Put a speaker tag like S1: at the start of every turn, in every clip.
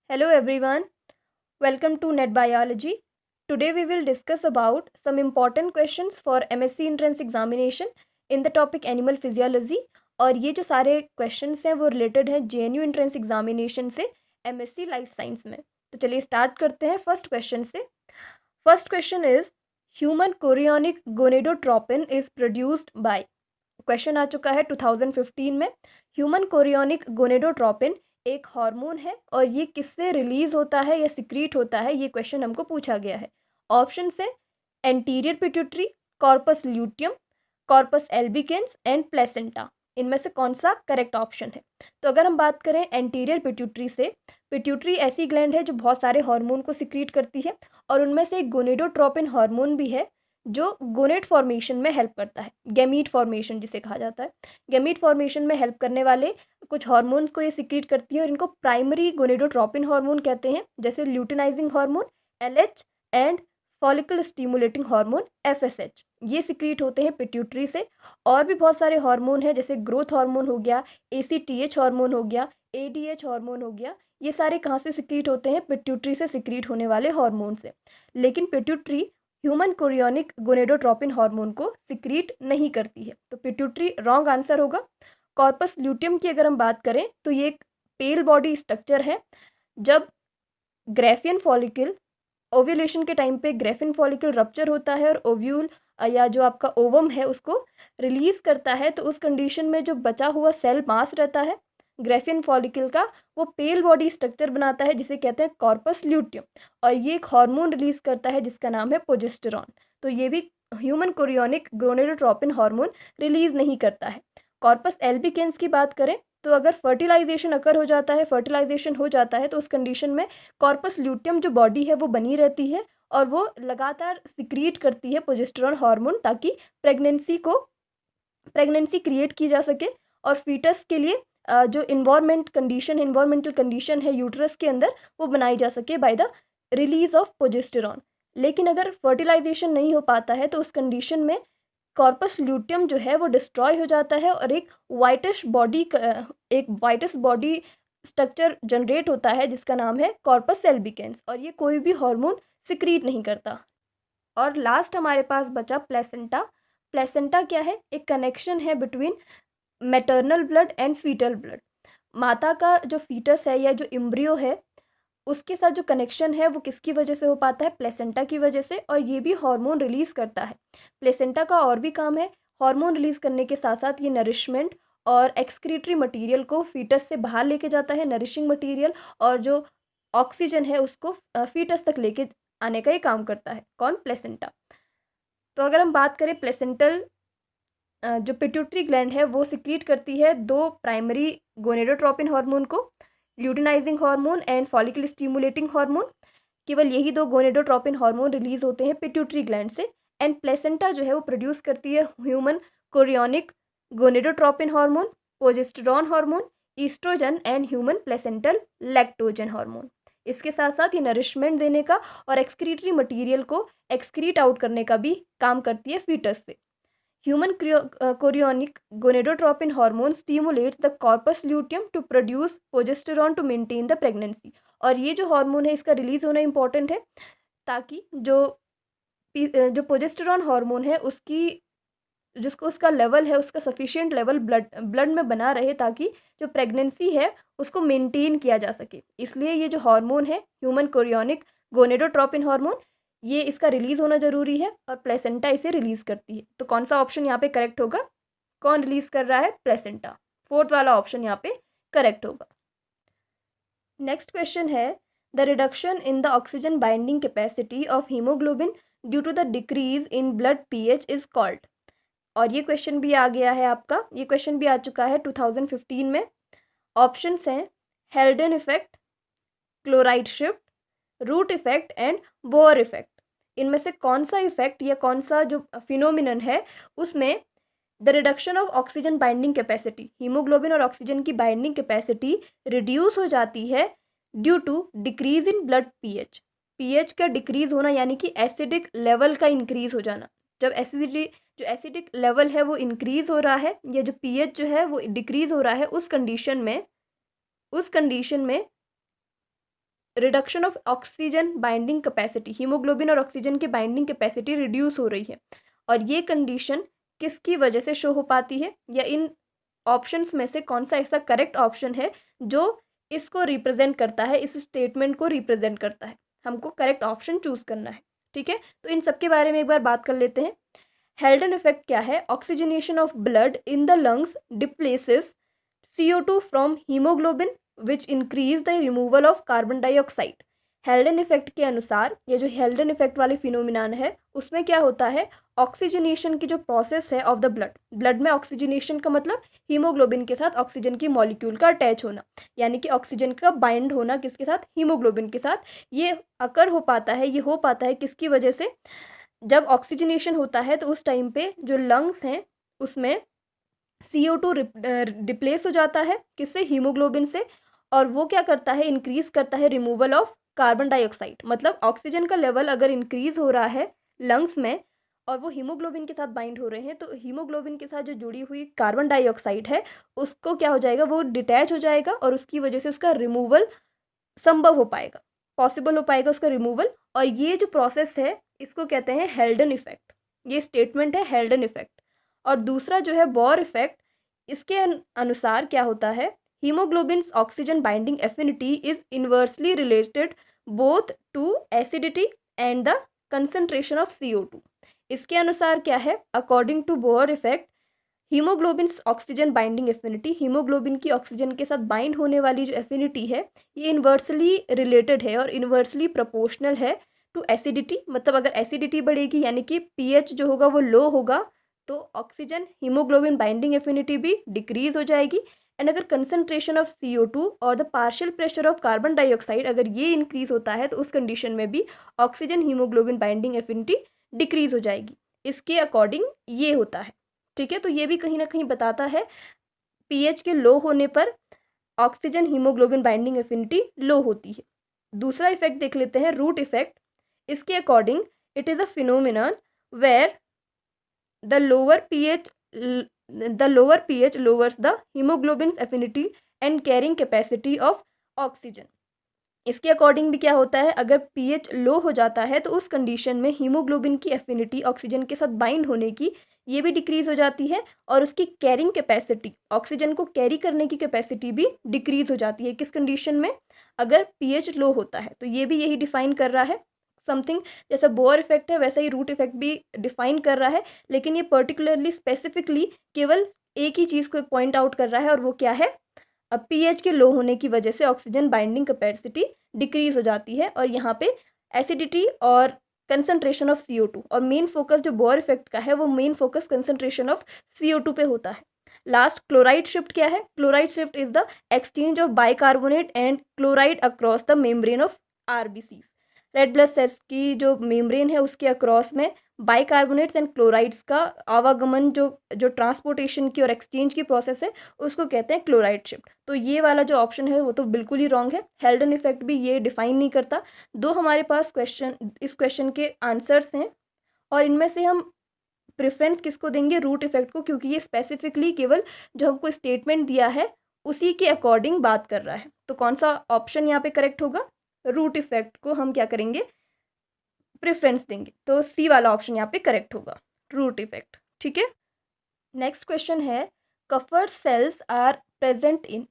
S1: Hello everyone, welcome to Net Biology. Today we will discuss about some important questions for MSc entrance examination in the topic animal physiology और ये जो सारे questions हैं वो related हैं JNU entrance examination से MSc life science में। तो चलिए start करते हैं first question से। First question is human chorionic gonadotropin is produced by। Question आ चुका है 2015 में। ह्यूमन कोरियोनिक गोनेडोट्रोपिन एक हार्मोन है और ये किससे रिलीज होता है या सिक्रीट होता है, ये क्वेश्चन हमको पूछा गया है। ऑप्शन से anterior pituitary, corpus luteum, corpus albicans and placenta. इनमें से कौन सा करेक्ट ऑप्शन है? तो अगर हम बात करें एंटीरियर पिट्यूटरी से, पिट्यूटरी ऐसी ग्लैंड है जो बहुत सारे हार्मोन को सिक्रीट करती है और उनमें से एक गोनेडोट्रोपिन हार्मोन भी है जो गोनेट फॉर्मेशन में हेल्प करता है, गैमीट फॉर्मेशन जिसे कहा जाता है। गैमीट फॉर्मेशन में हेल्प करने वाले कुछ हार्मोन्स को ये सिक्रीट करती है और इनको प्राइमरी गोनेडोट्रोपिन हार्मोन कहते हैं, जैसे luteinizing hormone LH and follicle stimulating hormone FSH। ये सिक्रीट होते हैं पिट्यूटरी से। और भी बहुत सारे हार्मोन हैं, जैसे ग्रोथ हार्मोन हो गया, ACTH हार्मोन हो गया, ADH हार्मोन हो गया। ये सारे कहाँ से सिक्रीट होते हैं? पिट्यूटरी से सिक्रीट होने वाले हार्मोन से। लेकिन pituitary human chorionic gonadotropin hormone को सिक्रीट नहीं करती है, तो पिट्यूटरी रॉन्ग आंसर होगा। कॉर्पस ल्यूटियम की अगर हम बात करें तो ये एक पेल बॉडी स्ट्रक्चर है। जब ग्रेफियन फॉलिकल ओव्यूलेशन के टाइम पे ग्रेफिन फॉलिकल रप्चर होता है और ओव्यूल या जो आपका ओवम है उसको रिलीज करता है, तो उस कंडीशन में जो बचा हुआ सेल मास रहता है ग्रेफियन फॉलिकल का, वो पेल बॉडी स्ट्रक्चर बनाता है जिसे कहते हैं कॉर्पस ल्यूटियम। और ये एक हार्मोन रिलीज करता है जिसका नाम है प्रोजेस्टेरॉन। तो ये भी human chorionic gonadotropin hormone release नहीं करता है। कॉर्पस एल्बिकेंस की बात करें तो अगर फर्टिलाइजेशन अकर हो जाता है, फर्टिलाइजेशन हो जाता है, तो उस कंडीशन में कॉर्पस ल्यूटियम जो बॉडी है वो बनी रहती है और वो लगातार सिक्रीट करती है प्रोजेस्टेरॉन हार्मोन, ताकि प्रेगनेंसी क्रिएट की जा सके और फीटस के लिए जो इन्वायरमेंटल कंडीशन है यूट्रस के अंदर वो बनाई जा सके by the release of progesterone. लेकिन अगर फर्टिलाइजेशन नहीं हो पाता है तो उस कंडीशन में कॉर्पस ल्यूटियम जो है वो डिस्ट्रॉय हो जाता है और एक वाइटिश बॉडी स्ट्रक्चर जनरेट होता है जिसका नाम है कॉर्पस एल्बिकेंस, और ये कोई भी हार्मोन सिक्रीट नहीं करता। और लास्ट हमारे पास बचा प्लेसेंटा। प्लेसेंटा क्या है? एक कनेक्शन है between maternal blood and foetal blood. माता का जो फीटस है या जो एम्ब्रियो है उसके साथ जो कनेक्शन है वो किसकी वजह से हो पाता है? प्लेसेंटा की वजह से। और ये भी हार्मोन रिलीज करता है। प्लेसेंटा का और भी काम है, हार्मोन रिलीज करने के साथ साथ ये नरिशमेंट और एक्सक्रीटरी मटेरियल को फीटस से बाहर लेके जाता है, नरिशिंग मटेरियल, और जो ऑक्सीजन है उसको फीटस तक लेके आने का ये काम करता है। कौन? प्लेसेंटा। तो अगर हम बात करें प्लेसेंटल जो पिट्यूटरी ग्लैंड है वो सिक्रीट करती है दो प्राइमरी गोनेडोट्रोपिन हार्मोन को, luteinizing hormone and follicle stimulating hormone. केवल यही दो गोनेडोट्रोपिन हार्मोन रिलीज होते हैं पिट्यूटरी ग्लैंड से। एंड प्लेसेंटा जो है वो प्रोड्यूस करती है human chorionic gonadotropin hormone, progesterone hormone, oestrogen and human placental lactogen hormone. इसके साथ साथ ये नरिशमेंट देने का और एक्सक्रीटरी मटेरियल को एक्सक्रीट आउट करने का भी काम करती है फीटस से। Human chorionic gonadotropin hormone stimulates the corpus luteum to produce progesterone to maintain the pregnancy। और ये जो हार्मोन है इसका रिलीज होना इंपॉर्टेंट है ताकि जो प्रोजेस्टेरॉन हार्मोन है उसकी जिसको उसका लेवल है उसका सफिशिएंट लेवल ब्लड में बना रहे, ताकि जो प्रेगनेंसी है उसको मेंटेन किया जा सके। इसलिए ये जो हार्मोन है ह्यूमन कोरियोनिक गोनेडोट्रोपिन हार्मोन, ये इसका रिलीज होना जरूरी है और प्लेसेंटा इसे रिलीज करती है। तो कौन सा ऑप्शन यहाँ पे करेक्ट होगा? कौन रिलीज कर रहा है? प्लेसेंटा। फोर्थ वाला ऑप्शन यहाँ पे करेक्ट होगा। Next question is the reduction in the oxygen binding capacity of haemoglobin due to the decrease in blood pH is called. और ये क्वेश्चन भी आ गया है आपका, ये क्वेश्चन भी आ चुका है 2015 में। ऑप्शंस हैं Haldane effect, chloride shift, Root effect and Bohr effect. इनमें से कौन सा इफेक्ट या कौन सा जो फिनोमिनन है उसमें the reduction of oxygen binding capacity, haemoglobin और ऑक्सीजन की बाइंडिंग कैपेसिटी रिड्यूस हो जाती है due to decrease in blood pH. PH का डिक्रीज होना यानी कि एसिडिक लेवल का इंक्रीज हो जाना। जब एसिडिक लेवल है वो इंक्रीज हो रहा है या जो पीएच जो है वो डिक्रीज हो रहा है, उस कंडीशन में reduction of oxygen binding capacity, haemoglobin और ऑक्सीजन की बाइंडिंग कैपेसिटी रिड्यूस हो रही है। और ये कंडीशन किसकी वजह से शो हो पाती है, या इन ऑप्शंस में से कौन सा ऐसा करेक्ट ऑप्शन है जो इसको रिप्रेजेंट करता है, इस स्टेटमेंट को रिप्रेजेंट करता है। हमको करेक्ट ऑप्शन चूज करना है। ठीक है, तो इन सब के बारे में एक बार बात कर लेते हैं। हेल्डन इफेक्ट क्या है? Oxygenation of blood in the lungs displaces CO2 from haemoglobin which increase the removal of carbon dioxide. Haldane effect के अनुसार ये जो हेल्डन इफेक्ट वाली फिनोमिनान है उसमें क्या होता है, ऑक्सीजनेशन की जो प्रोसेस है ऑफ द ब्लड में ऑक्सीजनेशन का मतलब हीमोग्लोबिन के साथ ऑक्सीजन की मॉलिक्यूल का अटैच होना, यानी कि ऑक्सीजन का बाइंड होना किसके साथ, हीमोग्लोबिन के साथ। ये अकर हो पाता है, ये हो पाता है किसकी वजह से, जब ऑक्सीजनेशन होता है तो उस टाइम पे जो लंग्स हैं उसमें CO2 रिप्लेस हो जाता है किससे, हीमोग्लोबिन से। और वो क्या करता है, इंक्रीज करता है रिमूवल ऑफ कार्बन डाइऑक्साइड। मतलब ऑक्सीजन का लेवल अगर इंक्रीज हो रहा है लंग्स में और वो हीमोग्लोबिन के साथ बाइंड हो रहे हैं, तो हीमोग्लोबिन के साथ जो जुड़ी हुई कार्बन डाइऑक्साइड है उसको क्या हो जाएगा, वो डिटैच हो जाएगा और उसकी वजह से उसका रिमूवल संभव हो पाएगा, पॉसिबल हो पाएगा उसका रिमूवल। और ये जो प्रोसेस है इसको कहते हैं हेल्डन इफेक्ट। ये स्टेटमेंट है हेल्डन इफेक्ट। और दूसरा जो है बोर इफेक्ट, इसके अनुसार क्या होता है, haemoglobin oxygen binding affinity is inversely related both to acidity and the concentration of CO2। इसके अनुसार क्या है, according to Bohr effect, haemoglobin oxygen binding affinity, haemoglobin की ऑक्सीजन के साथ बाइंड होने वाली जो एफिनिटी है ये इन्वर्सली रिलेटेड है और इन्वर्सली प्रोपोर्शनल है टू एसिडिटी। मतलब अगर एसिडिटी बढ़ेगी यानी कि pH जो होगा वो लो होगा तो ऑक्सीजन हीमोग्लोबिन बाइंडिंग एफिनिटी भी डिक्रीज हो जाएगी। एंड अगर कंसंट्रेशन ऑफ CO2 और the partial pressure of carbon dioxide अगर ये इंक्रीज होता है तो उस कंडीशन में भी oxygen haemoglobin binding affinity decrease हो जाएगी। इसके अकॉर्डिंग ये होता है। ठीक है, तो ये भी कहीं ना कहीं बताता है pH के लो होने पर oxygen haemoglobin binding affinity low होती है। दूसरा इफेक्ट देख लेते हैं, रूट इफेक्ट। इसके according it is a phenomenon where the lower pH lowers the hemoglobin's affinity and carrying capacity of oxygen। इसके अकॉर्डिंग भी क्या होता है, अगर pH लो हो जाता है तो उस कंडीशन में हीमोग्लोबिन की एफिनिटी ऑक्सीजन के साथ बाइंड होने की ये भी डिक्रीज हो जाती है और उसकी कैरिंग कैपेसिटी, ऑक्सीजन को कैरी करने की कैपेसिटी भी डिक्रीज हो जाती है। किस कंडीशन में, अगर pH लो होता है। तो ये भी यही डिफाइन कर रहा है। समथिंग जैसा बोर इफेक्ट है वैसा ही रूट इफेक्ट भी डिफाइन कर रहा है, लेकिन ये पर्टिकुलरली स्पेसिफिकली केवल एक ही चीज़ को पॉइंट आउट कर रहा है और वो क्या है, अब pH के लो होने की वजह से ऑक्सीजन बाइंडिंग कैपेसिटी डिक्रीज हो जाती है और यहाँ पे एसिडिटी और कंसंट्रेशन ऑफ CO2। और मेन फोकस जो बोर इफेक्ट का है वो main focus concentration of CO2 पे होता है। लास्ट क्लोराइड शिफ्ट क्या है, chloride shift is the exchange of bicarbonate and chloride across the membrane of RBCs। Red blood cells की जो मेम्ब्रेन है उसके अक्रॉस में बाइकार्बोनेट्स एंड क्लोराइड्स का आवागमन, जो ट्रांसपोर्टेशन की और एक्सचेंज की प्रोसेस है उसको कहते हैं क्लोराइड शिफ्ट। तो ये वाला जो ऑप्शन है वो तो बिल्कुल ही रॉन्ग है। हेल्डन इफेक्ट भी ये डिफाइन नहीं करता। दो हमारे पास इस क्वेश्चन के आंसर्स हैं और इनमें से हम प्रेफरेंस किसको देंगे, रूट इफेक्ट को, क्योंकि ये स्पेसिफिकली केवल जो हमको स्टेटमेंट दिया है उसी के अकॉर्डिंग बात कर रहा है। तो कौन सा ऑप्शन यहाँ पे करेक्ट होगा, रूट इफेक्ट को हम क्या करेंगे, प्रेफरेंस देंगे। तो सी वाला ऑप्शन यहाँ पे करेक्ट होगा, रूट इफेक्ट। ठीक है, नेक्स्ट क्वेश्चन है, Kupffer cells are present in,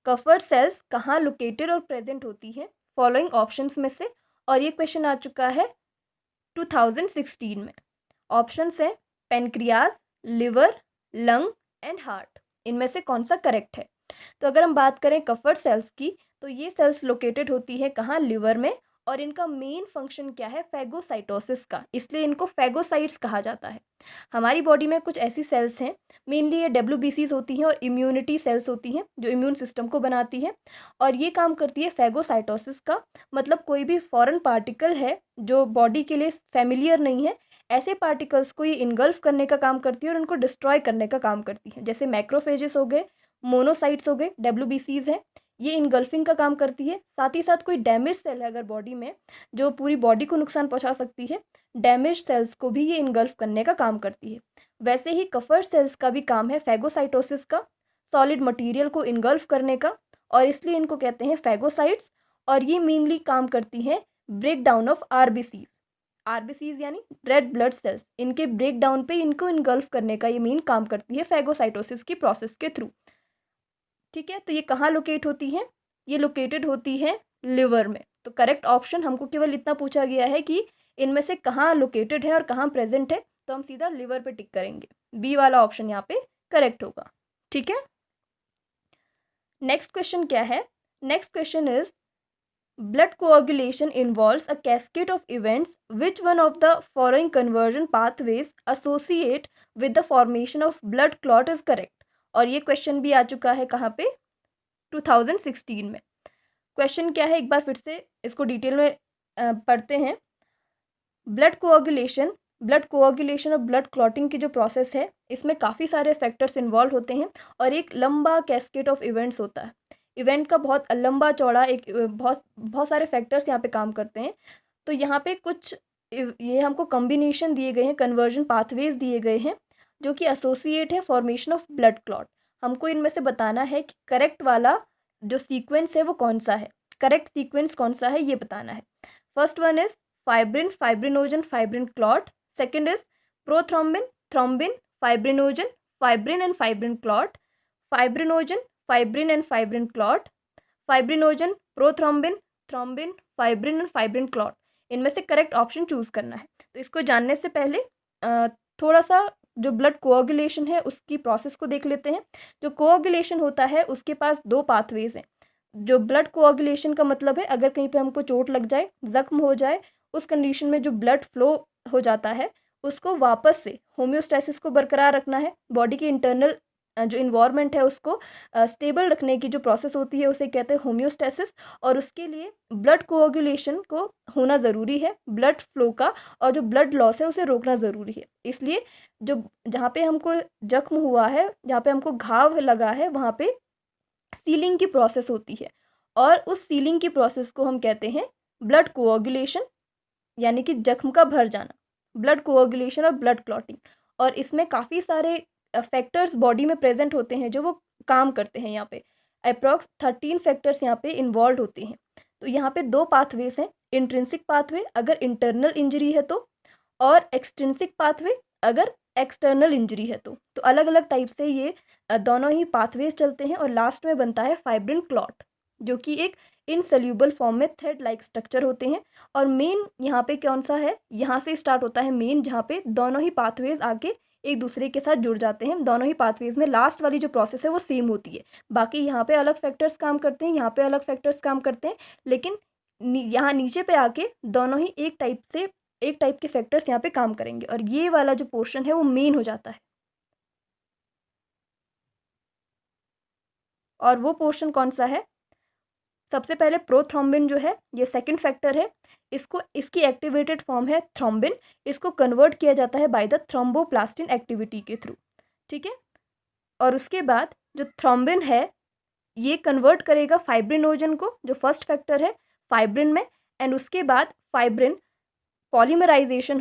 S1: Kupffer cells कहाँ लोकेटेड और प्रेजेंट होती है फॉलोइंग ऑप्शंस में से। और ये क्वेश्चन आ चुका है 2016 में। ऑप्शंस हैं pancreas, liver, lung and heart. इनमें से कौन सा करेक्ट है। तो अगर हम बात करें कफर सेल्स की तो ये सेल्स लोकेटेड होती है कहाँ, लिवर में। और इनका मेन फंक्शन क्या है, फैगोसाइटोसिस का, इसलिए इनको फैगोसाइट्स कहा जाता है। हमारी बॉडी में कुछ ऐसी सेल्स हैं, मेनली ये WBCs होती हैं और इम्यूनिटी सेल्स होती हैं जो इम्यून सिस्टम को बनाती है और ये काम करती है फैगोसाइटोसिस का। मतलब कोई भी फॉरेन पार्टिकल है जो बॉडी के लिए फेमिलियर नहीं है, ऐसे पार्टिकल्स को ये इनगल्फ करने का काम करती है और उनको डिस्ट्रॉय करने का काम करती है। जैसे मैक्रोफेजेस हो गए, मोनोसाइट्स हो गए, WBCs हैं, ये इनगल्फिंग का काम करती है। साथ ही साथ कोई डैमेज सेल है अगर बॉडी में जो पूरी बॉडी को नुकसान पहुंचा सकती है, डैमेज सेल्स को भी ये इनगल्फ करने का काम करती है। वैसे ही कफर सेल्स का भी काम है फैगोसाइटोसिस का, सॉलिड मटेरियल को इनगल्फ करने का, और इसलिए इनको कहते हैं फैगोसाइट्स। और ये मेनली काम करती हैं ब्रेक डाउन ऑफ आरबीसीज यानी रेड ब्लड सेल्स, इनके ब्रेक डाउन पे इनको इनगल्फ करने का ये मेन काम करती है फैगोसाइटोसिस की प्रोसेस के थ्रू। ठीक है, तो ये कहाँ लोकेट होती है? ये लोकेटेड होती है लिवर में। तो करेक्ट ऑप्शन, हमको केवल इतना पूछा गया है कि इनमें से कहाँ लोकेटेड है और कहाँ प्रेजेंट है, तो हम सीधा लिवर पे टिक करेंगे। बी वाला ऑप्शन यहाँ पे करेक्ट होगा। ठीक है, नेक्स्ट क्वेश्चन क्या है? Next question is blood coagulation involves a cascade of events. Which one of the following conversion pathways associate with the formation of blood clot is correct? और ये क्वेश्चन भी आ चुका है कहाँ पे? 2016 में। क्वेश्चन क्या है, एक बार फिर से इसको डिटेल में पढ़ते हैं। ब्लड कोआगुलेशन और ब्लड क्लॉटिंग की जो प्रोसेस है, इसमें काफ़ी सारे फैक्टर्स इन्वॉल्व होते हैं और एक लंबा कैस्केड ऑफ इवेंट्स होता है। इवेंट का बहुत लंबा चौड़ा एक बहुत सारे फैक्टर्स यहाँ पे काम करते हैं। तो यहाँ पे कुछ ये हमको कॉम्बिनेशन दिए गए हैं, कन्वर्जन पाथवेज दिए गए हैं जो कि एसोसिएट है फॉर्मेशन ऑफ ब्लड क्लॉट। हमको इनमें से बताना है कि करेक्ट वाला जो सीक्वेंस है वो कौन सा है, करेक्ट सीक्वेंस कौन सा है ये बताना है। First one is fibrin, fibrinogen, fibrin clot. Second is prothrombin, thrombin, fibrinogen, fibrin and fibrin clot, fibrinogen, fibrin and fibrin clot, fibrinogen, prothrombin, thrombin, fibrin and fibrin clot. इनमें से करेक्ट ऑप्शन चूज करना है। तो इसको जानने से पहले थोड़ा सा जो ब्लड कोआगुलेशन है उसकी प्रोसेस को देख लेते हैं। जो कोआगुलेशन होता है उसके पास दो पाथवेज हैं। जो ब्लड कोआगुलेशन का मतलब है अगर कहीं पे हमको चोट लग जाए, जख्म हो जाए, उस कंडीशन में जो ब्लड फ्लो हो जाता है उसको वापस से होम्योस्टैसिस को बरकरार रखना है। बॉडी के इंटरनल जो इन्वायरमेंट है उसको स्टेबल रखने की जो प्रोसेस होती है उसे कहते हैं होम्योस्टैसिस। और उसके लिए ब्लड कोआगुलेशन को होना ज़रूरी है, ब्लड फ्लो का, और जो ब्लड लॉस है उसे रोकना ज़रूरी है। इसलिए जो जहाँ पे हमको जख्म हुआ है, जहाँ पे हमको घाव लगा है, वहाँ पे सीलिंग की प्रोसेस होती है और उस सीलिंग की प्रोसेस को हम कहते हैं ब्लड कोआगुलेशन, यानी कि जख्म का भर जाना, ब्लड कोआगुलेशन और ब्लड क्लॉटिंग। और इसमें काफ़ी सारे फैक्टर्स बॉडी में प्रेजेंट होते हैं जो वो काम करते हैं। यहाँ पे अप्रॉक्स 13 फैक्टर्स यहाँ पे इन्वॉल्व होते हैं। तो यहाँ पे दो पाथवेज हैं, इंट्रिंसिक पाथवे अगर इंटरनल इंजरी है तो, और एक्सट्रिंसिक पाथवे अगर एक्सटर्नल इंजरी है तो अलग अलग टाइप से ये दोनों ही पाथवेज चलते हैं और लास्ट में बनता है फाइब्रिन क्लॉट, जो कि एक इनसोल्यूबल फॉर्म में थ्रेड लाइक स्ट्रक्चर होते हैं। और मेन यहाँ पे कौन सा है, यहाँ से स्टार्ट होता है मेन, जहाँ पे दोनों ही पाथवेज आके एक दूसरे के साथ जुड़ जाते हैं। दोनों ही पाथवेज में लास्ट वाली जो प्रोसेस है वो सेम होती है। बाकी यहाँ पे अलग फैक्टर्स काम करते हैं, यहाँ पे अलग फैक्टर्स काम करते हैं, लेकिन यहाँ नीचे पे आके दोनों ही एक टाइप के फैक्टर्स यहाँ पे काम करेंगे और ये वाला जो पोर्शन है वो मेन हो जाता है। और वो पोर्शन कौन सा है? सबसे पहले प्रोथ्रोम्बिन जो है ये सेकंड फैक्टर है। इसकी एक्टिवेटेड फॉर्म है थ्रोम्बिन। इसको कन्वर्ट किया जाता है बाय द थ्रोम्बोप्लास्टिन एक्टिविटी के थ्रू। ठीक है, और उसके बाद जो थ्रोम्बिन है ये कन्वर्ट करेगा फाइब्रिनोजन को, जो फर्स्ट फैक्टर है, फाइब्रिन में। एंड उसके बाद फाइब्रिन पॉलीमराइजेशन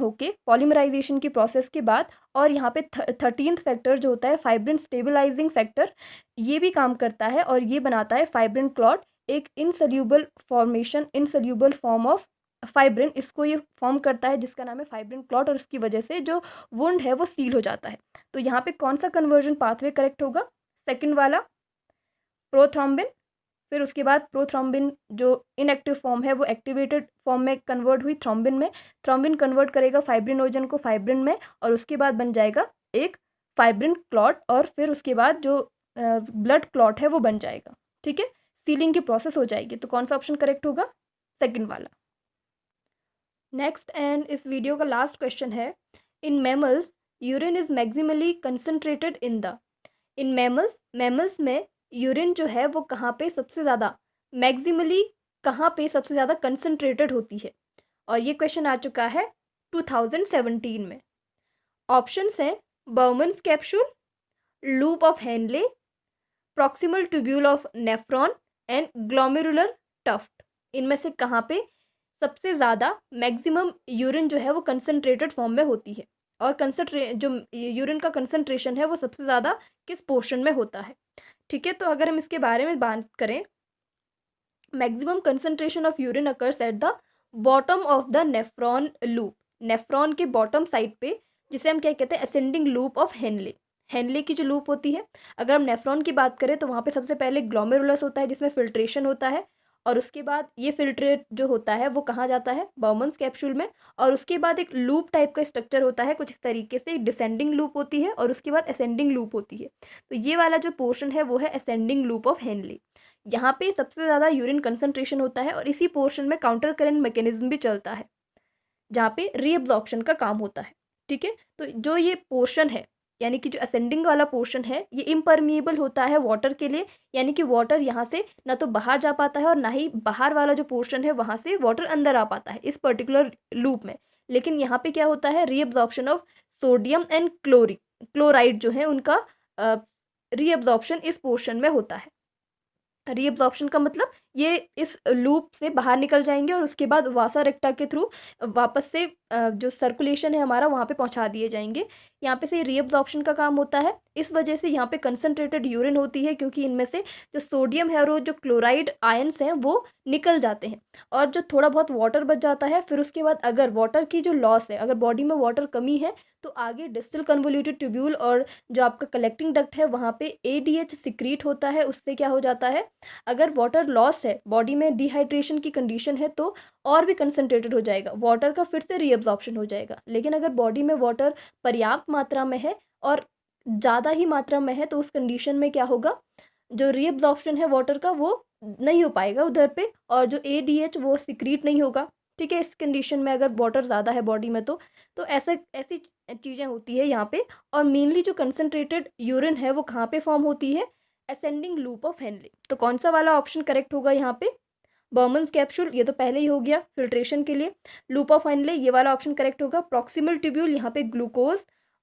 S1: की प्रोसेस के बाद, और यहाँ पे 13th फैक्टर जो होता है फाइब्रिन स्टेबलाइजिंग फैक्टर, ये भी काम करता है और ये बनाता है फाइब्रिन क्लॉट, एक इनसोल्यूबल फॉर्म ऑफ फाइब्रिन। इसको ये फॉर्म करता है जिसका नाम है फाइब्रिन क्लॉट, और इसकी वजह से जो वुंड है वो सील हो जाता है। तो यहाँ पे कौन सा कन्वर्जन पाथवे करेक्ट होगा? सेकेंड वाला, प्रोथ्रोम्बिन। फिर उसके बाद प्रोथ्रोम्बिन जो इनएक्टिव फॉर्म है वो एक्टिवेटेड फॉर्म में कन्वर्ट हुई थ्रोम्बिन में। थ्रोम्बिन कन्वर्ट करेगा फाइब्रिनोजन को फाइब्रिन में, और उसके बाद बन जाएगा एक फाइब्रिन क्लॉट, और फिर उसके बाद जो ब्लड क्लॉट है वो बन जाएगा। ठीक है, सीलिंग की प्रोसेस हो जाएगी। तो कौन सा ऑप्शन करेक्ट होगा? सेकेंड वाला। नेक्स्ट एंड इस वीडियो का लास्ट क्वेश्चन है, in mammals urine is maximally concentrated in mammals में यूरिन जो है वो कहाँ पे सबसे ज़्यादा मैक्सिमली, कहाँ पे सबसे ज़्यादा कंसनट्रेटेड होती है? और ये क्वेश्चन आ चुका है 2017 में। ऑप्शंस हैं Bowman's capsule, loop of Henle, proximal tubule of nephron and glomerular tuft. इनमें से कहाँ पे सबसे ज़्यादा मैक्सिमम यूरिन जो है वो कंसनट्रेटेड फॉर्म में होती है, और जो यूरिन का कंसनट्रेशन है वो सबसे ज़्यादा किस पोर्शन में होता है? ठीक है, तो अगर हम इसके बारे में बात करें, maximum concentration of urine occurs at the bottom of the nephron loop, nephron के बॉटम साइड पे, जिसे हम क्या कहते हैं, ascending loop of Henle. Henle की जो लूप होती है, अगर हम नेफ्रॉन की बात करें तो वहाँ पे सबसे पहले ग्लोमेरुलस होता है जिसमें फिल्ट्रेशन होता है, और उसके बाद ये फिल्ट्रेट जो होता है वो कहाँ जाता है, बर्मन्स कैप्सूल में, और उसके बाद एक लूप टाइप का स्ट्रक्चर होता है कुछ इस तरीके से, डिसेंडिंग लूप होती है और उसके बाद असेंडिंग लूप होती है। तो ये वाला जो पोर्शन है वो है असेंडिंग लूप ऑफ हेनले। यहाँ पे सबसे ज़्यादा यूरिन कंसंट्रेशन होता है और इसी पोर्शन में काउंटर करंट मैकेनिज्म भी चलता है, जहाँ पे रीअब्जॉर्प्शन का काम होता है। ठीक है, तो जो ये पोर्शन है, यानी कि जो असेंडिंग वाला पोर्शन है, ये इम्परमिएबल होता है वाटर के लिए, यानी कि वाटर यहाँ से ना तो बाहर जा पाता है और ना ही बाहर वाला जो पोर्शन है वहाँ से वाटर अंदर आ पाता है इस पर्टिकुलर लूप में। लेकिन यहाँ पे क्या होता है, reabsorption of sodium and chloride जो है उनका रीअब्जॉर्प्शन इस पोर्शन में होता है। रीअब्जॉर्प्शन का मतलब ये इस लूप से बाहर निकल जाएंगे और उसके बाद वासा रेक्टा के थ्रू वापस से जो सर्कुलेशन है हमारा वहाँ पे पहुँचा दिए जाएंगे। यहाँ पे से रीअब्जॉर्प्शन का काम होता है, इस वजह से यहाँ पे कंसनट्रेटेड यूरिन होती है, क्योंकि इनमें से जो सोडियम है और जो क्लोराइड आयंस हैं वो निकल जाते हैं, और जो थोड़ा बहुत वाटर बच जाता है। फिर उसके बाद अगर वाटर की जो लॉस है, अगर बॉडी में वाटर कमी है, तो आगे डिस्टल कन्वोल्यूटेड ट्यूब्यूल और जो आपका कलेक्टिंग डक्ट है वहाँ पे ADH सिक्रीट होता है। उससे क्या हो जाता है, अगर वाटर लॉस है, बॉडी में डिहाइड्रेशन की कंडीशन है, तो और भी कंसनट्रेटेड हो जाएगा, वाटर का फिर से रीअब्जॉर्प्शन हो जाएगा। लेकिन अगर बॉडी में वाटर पर्याप्त मात्रा में है और ज़्यादा ही मात्रा में है, तो उस कंडीशन में क्या होगा, जो रीअब्जॉर्प्शन है वाटर का वो नहीं हो पाएगा उधर पे, और जो ADH वो सिक्रीट नहीं होगा। ठीक है, इस कंडीशन में अगर वाटर ज़्यादा है बॉडी में तो ऐसी चीज़ें होती है यहाँ पे। और मेनली जो कंसनट्रेटेड यूरिन है वो कहाँ पे फॉर्म होती है, असेंडिंग लूप ऑफ हेनले। तो कौन सा वाला ऑप्शन करेक्ट होगा यहाँ पे, बर्मन्स कैप्सूल, ये तो पहले ही हो गया फिल्ट्रेशन के लिए। लूप ऑफ हेनले, ये वाला ऑप्शन करेक्ट होगा। प्रॉक्सिमल ट्यूब्यूल, यहाँ पे ग्लूकोज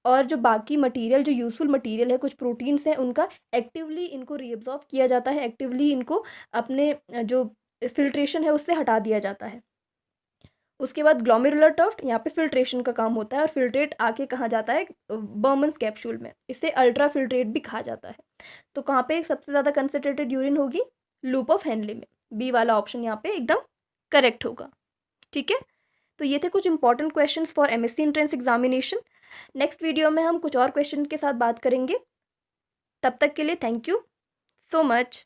S1: और जो बाकी मटेरियल, जो यूजफुल मटेरियल है, कुछ प्रोटीन्स हैं, उनका एक्टिवली इनको रीअब्जॉर्ब किया जाता है, एक्टिवली इनको अपने जो फिल्ट्रेशन है उससे हटा दिया जाता है। उसके बाद ग्लोमेरुलर टफ्ट, यहाँ पे फिल्ट्रेशन का काम होता है, और फिल्ट्रेट आके कहाँ जाता है, बर्मन्स कैप्सूल में, इसे अल्ट्रा फिल्ट्रेट भी कहा जाता है। तो कहाँ पे सबसे ज़्यादा कंसनट्रेटेड यूरिन होगी, लूप ऑफ हेनले में। बी वाला ऑप्शन यहाँ पे एकदम करेक्ट होगा। ठीक है, तो ये थे कुछ important questions for MSc entrance examination. Next video में हम कुछ और क्वेश्चन के साथ बात करेंगे। तब तक के लिए थैंक यू सो मच।